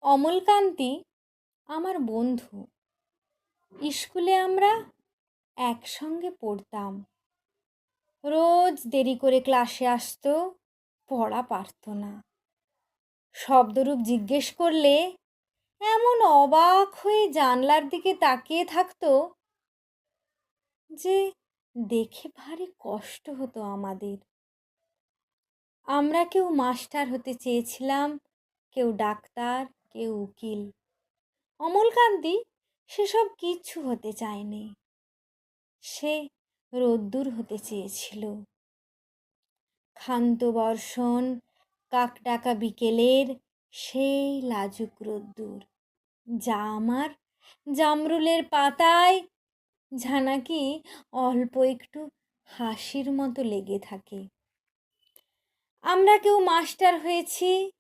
অমলকান্তি আমার বন্ধু। স্কুলে আমরা একসঙ্গে পড়তাম। রোজ দেরি করে ক্লাসে আসতো, পড়া পারতো না। শব্দরূপ জিজ্ঞেস করলে এমন অবাক হয়ে জানলার দিকে তাকিয়ে থাকতো যে দেখে ভারী কষ্ট হতো আমাদের। আমরা কেউ মাস্টার হতে চেয়েছিলাম, কেউ ডাক্তার, কেউ উকিল। অমলকান্তি সেসব কিচ্ছু হতে চায়নি। সে রোদ্দুর হতে চেয়েছিল। ক্ষান্ত বর্ষণ, কাকডাকা বিকেলের সেই লাজুক রোদ্দুর, যা আমার জামরুলের পাতায় ঝানাকি অল্প একটু হাসির মতো লেগে থাকে। আমরা কেউ মাস্টার হয়েছি,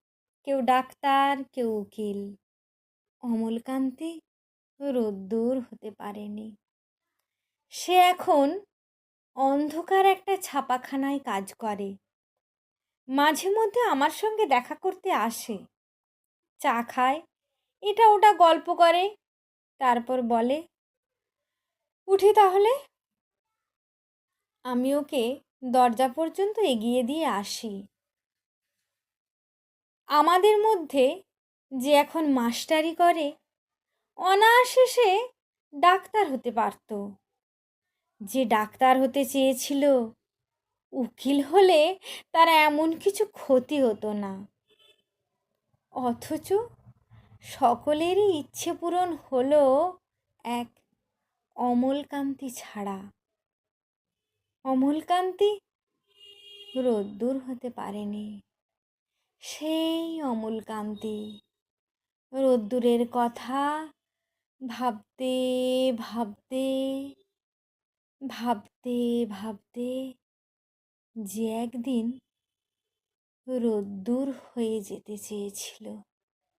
কেউ ডাক্তার, কেউ উকিল। অমলকান্তি রোদ্দুর হতে পারেনি। সে এখন অন্ধকার একটা ছাপাখানায় কাজ করে। মাঝে মধ্যে আমার সঙ্গে দেখা করতে আসে, চা খায়, এটা ওটা গল্প করে, তারপর বলে, উঠি তাহলে। আমি ওকে দরজা পর্যন্ত এগিয়ে দিয়ে আসি। আমাদের মধ্যে যে এখন মাস্টারি করে, অনায়াসে সে ডাক্তার হতে পারত। যে ডাক্তার হতে চেয়েছিল, উকিল হলে তার এমন কিছু ক্ষতি হতো না। অথচ সকলেরই ইচ্ছে পূরণ হলো এক অমলকান্তি ছাড়া। অমলকান্তি রোদ্দুর হতে পারেনি। সেই অমলকান্তি রোদ্দুরের কথা ভাবতে ভাবতে ভাবতে ভাবতে যে একদিন রোদ্দুর হয়ে যেতে চেয়েছিল।